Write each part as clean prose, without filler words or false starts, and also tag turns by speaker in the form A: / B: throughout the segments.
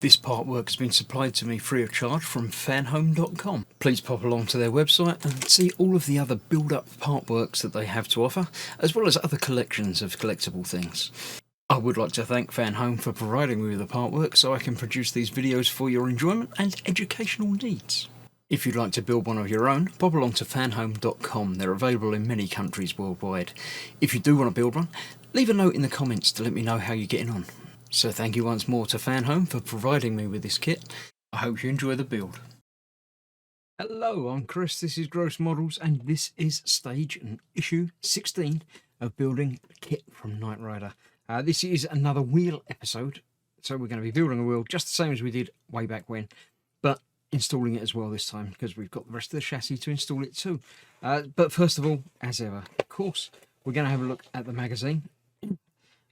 A: This artwork has been supplied to me free of charge from Fanhome.com. Please pop along to their website and see all of the other build-up artworks that they have to offer, as well as other collections of collectible things. I would like to thank Fanhome for providing me with the artwork so I can produce these videos for your enjoyment and educational needs. If you'd like to build one of your own, pop along to fanhome.com. They're available in many countries worldwide. If you do want to build one, leave a note in the comments to let me know how you're getting on. So thank you once more to Fanhome for providing me with this kit. I hope you enjoy the build. Hello, I'm Chris, this is Gross Models, and this is stage and issue 16 of building Kitt from Knight Rider. This is another wheel episode, so we're going to be building a wheel just the same as we did way back when, but installing it as well this time because we've got the rest of the chassis to install it too. But first of all, as ever, of course, we're going to have a look at the magazine.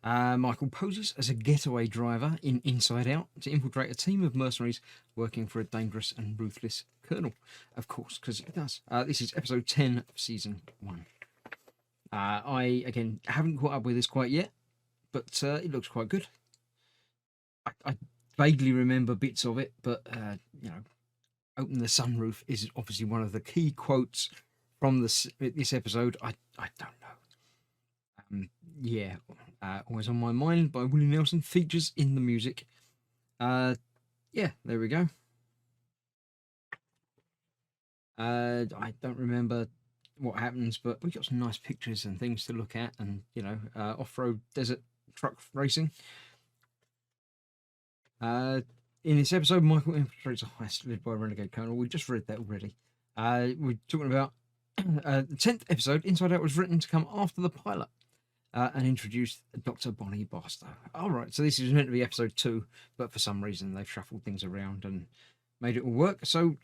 A: Michael poses as a getaway driver in Inside Out to infiltrate a team of mercenaries working for a dangerous and ruthless colonel. Of course, because it does. This is episode 10 of season 1. I, again, haven't caught up with this quite yet, but it looks quite good. I vaguely remember bits of it, but, you know, open the sunroof is obviously one of the key quotes from this episode. I don't know. Yeah, Always on My Mind by Willie Nelson features in the music. Yeah, there we go. I don't remember what happens, but we got some nice pictures and things to look at, and you know, off-road desert truck racing. In this episode, Michael infiltrates a heist led by a renegade colonel. We just read that already. We're talking about the 10th episode. Inside Out was written to come after the pilot. And introduced Dr. Bonnie Barstow. All right, so this is meant to be episode 2, but for some reason they've shuffled things around and made it all work. So,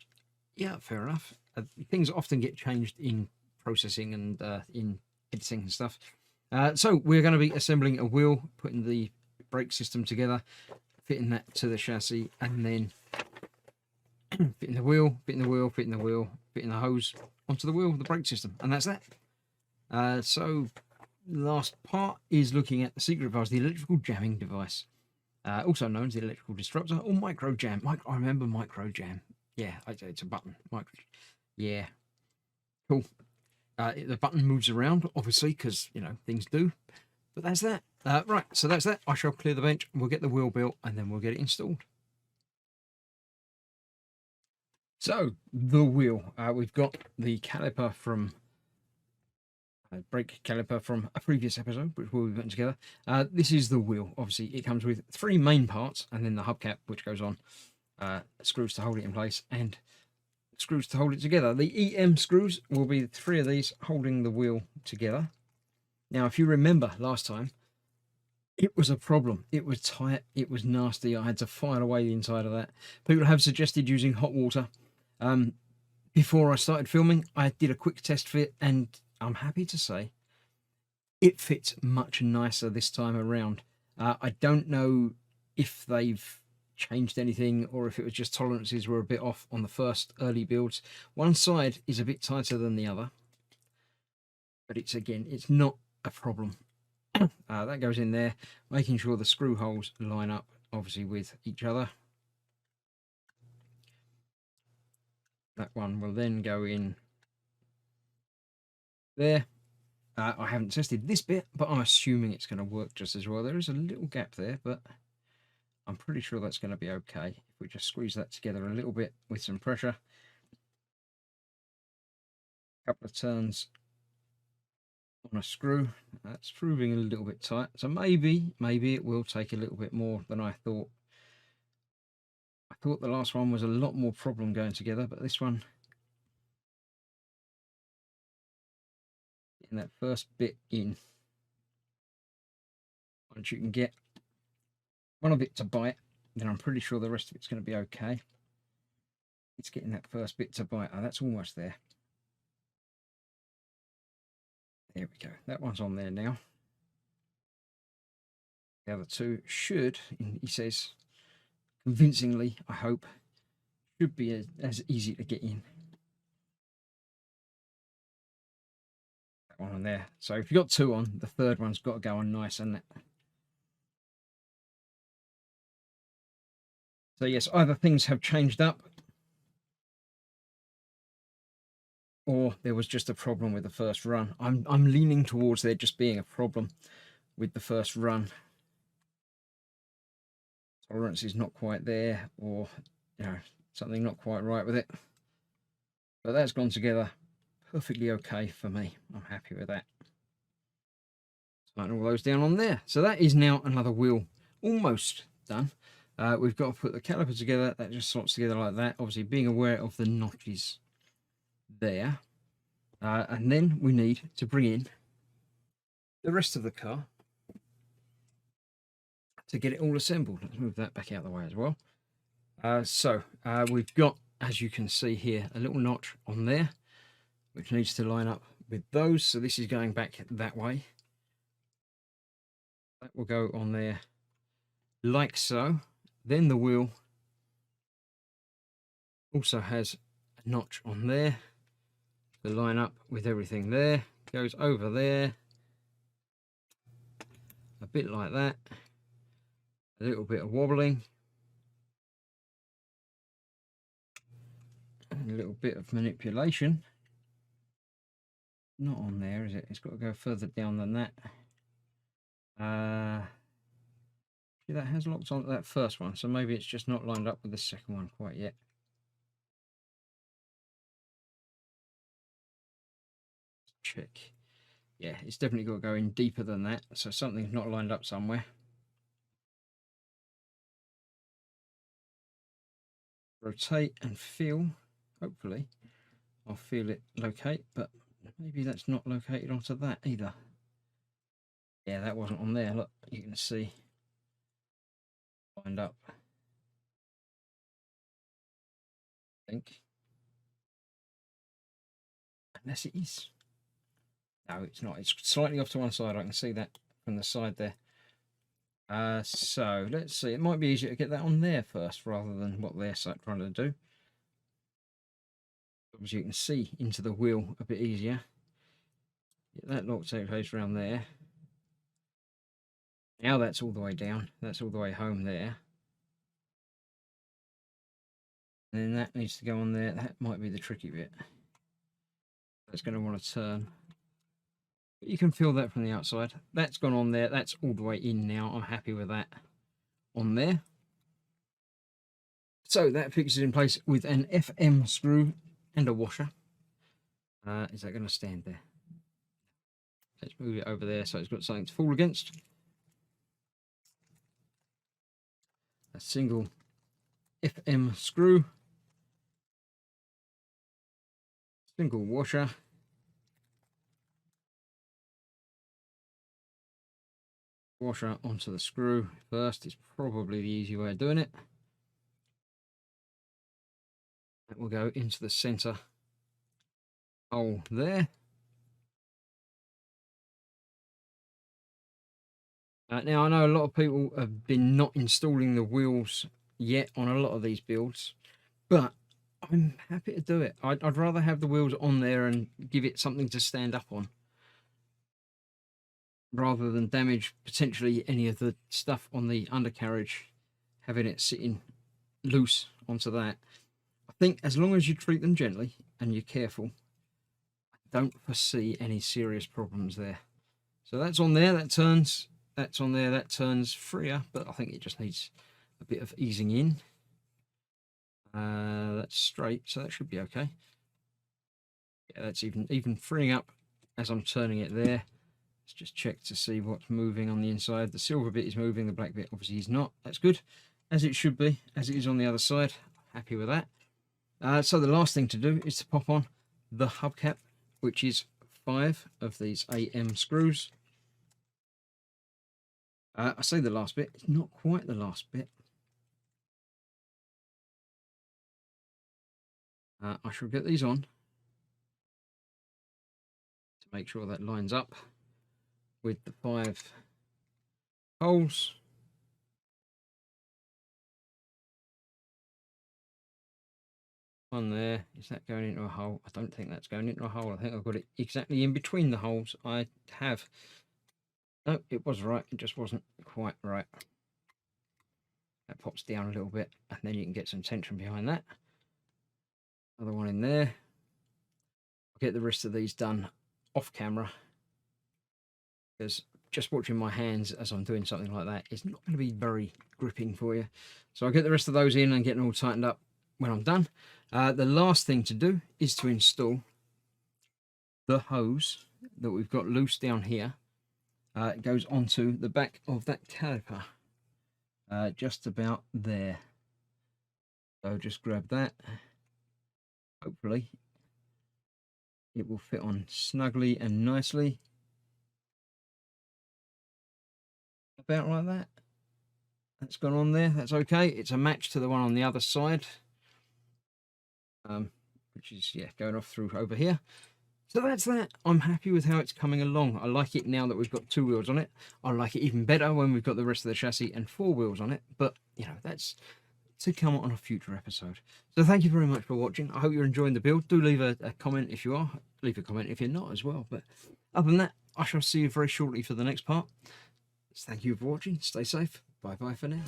A: yeah, fair enough. Things often get changed in processing and in editing and stuff. So we're going to be assembling a wheel, putting the brake system together, fitting that to the chassis, and then fitting the wheel, fitting the wheel, fitting the wheel, fitting the hose onto the wheel, the brake system, and that's that. So last part is looking at the secret device, the electrical jamming device, also known as the electrical disruptor or micro jam. I remember micro jam. Yeah, it's a button. Yeah, cool. The button moves around, obviously, because you know things do. But that's that. Right, so that's that. I shall clear the bench. We'll get the wheel built, and then we'll get it installed. So the wheel. We've got the caliper from. Brake caliper from a previous episode, which we'll be putting together. This is the wheel. Obviously, it comes with 3 main parts, and then the hubcap, which goes on, screws to hold it in place, and screws to hold it together. The EM screws will be 3 of these holding the wheel together. Now, if you remember last time, it was a problem. It was tight. It was nasty. I had to file away the inside of that. People have suggested using hot water. Before I started filming, I did a quick test fit, and I'm happy to say it fits much nicer this time around. I don't know if they've changed anything or if it was just tolerances were a bit off on the first early builds. One side is a bit tighter than the other, but it's not a problem. That goes in there, making sure the screw holes line up obviously with each other. That one will then go in there. I haven't tested this bit, but I'm assuming it's going to work just as well. There is a little gap there, but I'm pretty sure that's going to be okay. If we just squeeze that together a little bit with some pressure. A couple of turns on a screw. That's proving a little bit tight. So maybe it will take a little bit more than I thought. I thought the last one was a lot more problem going together, but this one, in that first bit in, once you can get one of it to bite, then I'm pretty sure the rest of it's going to be okay. It's getting that first bit to bite. Oh, that's almost there. There we go. That one's on there now. The other 2 should, he says, convincingly, I hope, should be as easy to get in. That one on there. So if you've got 2 on, the third one's got to go on nice, and So yes, either things have changed up, or there was just a problem with the first run. I'm leaning towards there just being a problem with the first run. Tolerance is not quite there, or something not quite right with it. But that's gone together perfectly okay for me. I'm happy with that. Tighten all those down on there. So that is now another wheel almost done. We've got to put the caliper together. That just slots together like that. Obviously being aware of the notches there. And then we need to bring in the rest of the car to get it all assembled. Let's move that back out of the way as well. So we've got, as you can see here, a little notch on there, which needs to line up with those. So this is going back that way. That will go on there like so. Then the wheel also has a notch on there to line up with everything there. Goes over there, a bit like that. A little bit of wobbling. And a little bit of manipulation. Not on there, is it? It's got to go further down than that. That has locked onto that first one, so maybe it's just not lined up with the second one quite yet. Check. Yeah, it's definitely got to go in deeper than that, so something's not lined up somewhere. Rotate and feel. Hopefully I'll feel it locate, but maybe that's not located onto that either. Yeah, that wasn't on there. Look, you can see lined up. I think. Unless it is. No, it's not. It's slightly off to one side. I can see that from the side there. So let's see. It might be easier to get that on there first rather than what they're trying to do. As you can see into the wheel a bit easier. Get that locked out close around there. Now that's all the way down. That's all the way home there. And then that needs to go on there. That might be the tricky bit. That's going to want to turn. But you can feel that from the outside. That's gone on there. That's all the way in now. I'm happy with that on there. So that fixes in place with an FM screw and a washer. Is that going to stand there? Let's move it over there so it's got something to fall against. A single FM screw. Single washer. Washer onto the screw first is probably the easy way of doing it. That will go into the center hole there. Now I know a lot of people have been not installing the wheels yet on a lot of these builds, but I'm happy to do it. I'd rather have the wheels on there and give it something to stand up on, rather than damage potentially any of the stuff on the undercarriage, having it sitting loose onto that. I think as long as you treat them gently and you're careful, I don't foresee any serious problems there. So that's on there, that turns. That's on there, that turns freer, but I think it just needs a bit of easing in. That's straight, so that should be okay. Yeah, that's even freeing up as I'm turning it there. Let's just check to see what's moving on the inside. The silver bit is moving, the black bit obviously is not. That's good, as it should be, as it is on the other side. Happy with that. So the last thing to do is to pop on the hubcap, which is 5 of these AM screws. I say the last bit, it's not quite the last bit. I shall get these on to make sure that lines up with the 5 holes. One there. Is that going into a hole? I don't think that's going into a hole. I think I've got it exactly in between the holes. I have. No, it was right. It just wasn't quite right. That pops down a little bit, and then you can get some tension behind that. Another one in there. I'll get the rest of these done off camera, because just watching my hands as I'm doing something like that is not going to be very gripping for you. So I'll get the rest of those in and get them all tightened up when I'm done. The last thing to do is to install the hose that we've got loose down here. It goes onto the back of that caliper, just about there. So just grab that. Hopefully it will fit on snugly and nicely. About like that. That's gone on there. That's okay. It's a match to the one on the other side, which is, yeah, going off through over here. So that's that. I'm happy with how it's coming along. I like it now that we've got 2 wheels on it. I like it even better when we've got the rest of the chassis and 4 wheels on it. But, you know, that's to come on a future episode. So thank you very much for watching. I hope you're enjoying the build. Do leave a comment if you are. Leave a comment if you're not as well. But other than that, I shall see you very shortly for the next part. Thank you for watching. Stay safe. Bye-bye for now.